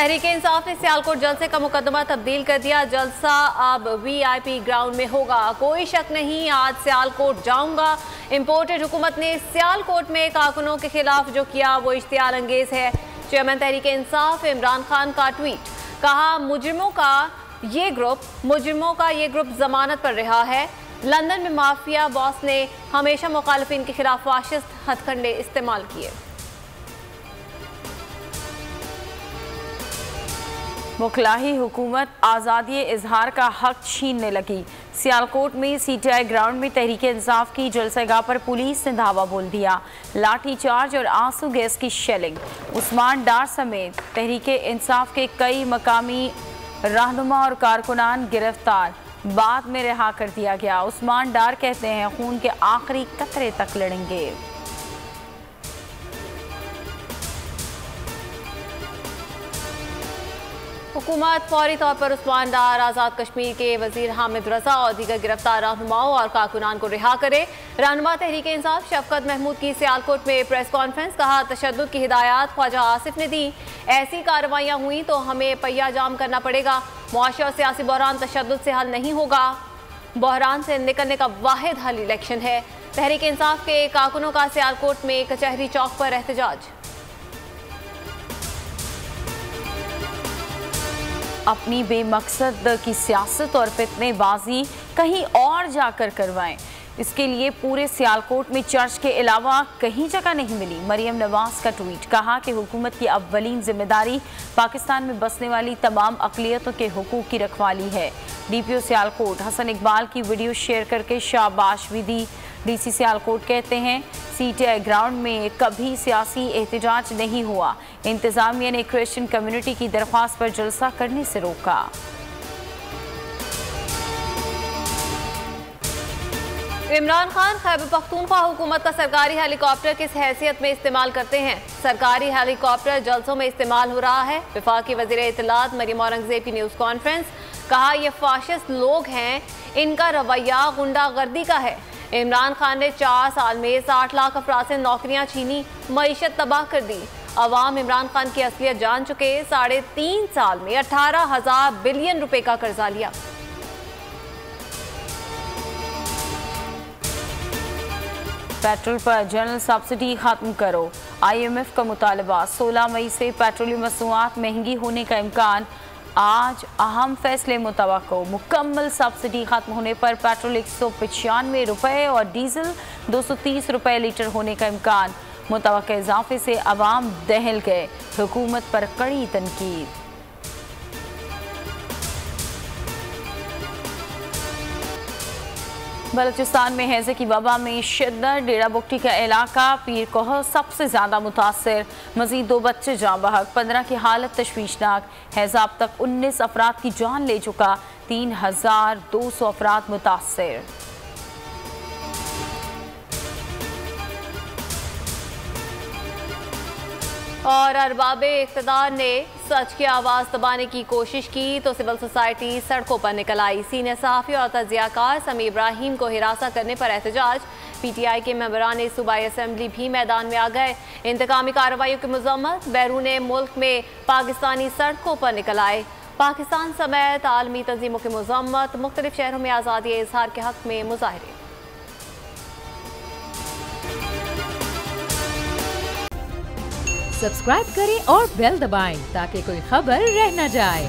तहरीक इंसाफ ने सियालकोट जलसे का मुकदमा तब्दील कर दिया। जलसा अब VIP ग्राउंड में होगा। कोई शक नहीं, आज सियालकोट जाऊंगा। इम्पोर्टेड हुकूमत ने सियालकोट में कारकुनों के खिलाफ जो किया वो इश्तियार अंगेज है। चेयरमैन तहरीक इंसाफ इमरान खान का ट्वीट, कहा मुजरिमों का ये ग्रुप जमानत पर रहा है। लंदन में माफिया बॉस ने हमेशा मुखालिफिन के खिलाफ फाशिस्ट हथकंडे इस्तेमाल किए। मुखलाही हुकूमत आज़ादी इजहार का हक छीनने लगी। सियालकोट में CTI ग्राउंड में तहरीक इंसाफ की जलसेगाह पर पुलिस ने धावा बोल दिया। लाठी चार्ज और आंसू गैस की शेलिंग। उस्मान डार समेत तहरीक इंसाफ के कई मकामी रहनुमा और कारकुनान गिरफ्तार, बाद में रिहा कर दिया गया। उस्मान डार कहते हैं खून के आखिरी कतरे तक लड़ेंगे। हुकूमत फौरी तौर पर उस्मान डार, आज़ाद कश्मीर के वजीर हामिद रजा और दीगर गिरफ्तार रहनुमाओं और कारकुनान को रिहा करे। रहनुमा तहरीक इंसाफ शफकत महमूद की सियालकोट में प्रेस कॉन्फ्रेंस, कहा तशद्दुद की हिदायत ख्वाजा आसिफ ने दी। ऐसी कार्रवाइयाँ हुई तो हमें पहिया जाम करना पड़ेगा। मुआशी और सियासी बहरान तशद्दुद से हल नहीं होगा। बहरान से निकलने का वाहिद हल इलेक्शन है। तहरीक इंसाफ के कारकुनों का सियालकोट में कचहरी चौक पर एहतजाज। अपनी बेमकसद की सियासत और फितनेबाजी कहीं और जाकर करवाएं, इसके लिए पूरे सियालकोट में चर्च के अलावा कहीं जगह नहीं मिली। मरियम नवाज का ट्वीट, कहा कि हुकूमत की अव्वलीन जिम्मेदारी पाकिस्तान में बसने वाली तमाम अक़लियतों के हुकूक की रखवाली है। DPO सियालकोट हसन इकबाल की वीडियो शेयर करके शाबाशी दी। DC सियालकोट कहते हैं CTI ग्राउंड में कभी सियासी एहतजाज नहीं हुआ। इंतजामिया ने क्रिश्चियन कम्युनिटी की दरख्वास्त पर जलसा करने से रोका। इमरान खान खैबर पख्तूनख्वा हुकूमत का सरकारी हेलीकॉप्टर किस हैसियत में इस्तेमाल करते हैं? सरकारी हेलीकॉप्टर जलसों में इस्तेमाल हो रहा है। वफाकी वज़ीर इत्तलात मरियम औरंगज़ेब की न्यूज़ कॉन्फ्रेंस, कहा यह फाशिस्ट लोग हैं, इनका रवैया गुंडागर्दी का है। इमरान खान ने 4 साल में 60 लाख अफराद से नौकरियां छीनी, मईशत तबाह कर दी। अवाम इमरान खान की असलियत जान चुके। 3.5 साल में 18,000 बिलियन रुपए का कर्जा लिया। पेट्रोल पर जनरल सब्सिडी खत्म करो। IMF का मुतालबा। 16 मई से पेट्रोलियम मसनूआत महंगी होने का इम्कान। आज अहम फैसले मुतवक्को। मुकम्मल सब्सिडी खत्म होने पर पेट्रोल 195 रुपये और डीजल 230 रुपये लीटर होने का इम्कान। मुतवक्के इजाफे से अवाम दहल गए। हुकूमत पर कड़ी तनकीद। बलूचिस्तान में हैजे की वबा में शिद्दत। डेरा बुगटी का इलाका पीर कोह सबसे ज़्यादा मुतासर। मजीद 2 बच्चे जाँ बहक, 15 की हालत तशवीशनाक। हैजा अब तक 19 अफराद की जान ले चुका। 3,200 अफराद मुतासर। और अरबाब इक़्तिदार ने सच की आवाज़ दबाने की कोशिश की तो सिविल सोसाइटी सड़कों पर निकल आई। सीनियर सहाफ़ी और तजियाकार समी इब्राहिम को हिरासत करने पर एहतजाज। PTI के मेंबरान सूबाई असम्बली भी मैदान में आ गए। इंतकामी कार्रवाइयों की मज़म्मत। बैरून मुल्क में पाकिस्तानी सड़कों पर निकल आए। पाकिस्तान समेत आलमी तंजीमों की मज़म्मत। मुख्तलिफ शहरों में आज़ादी इज़हार के हक़ में मुज़ाहरे। सब्सक्राइब करें और बेल दबाएं ताकि कोई खबर रह न जाए।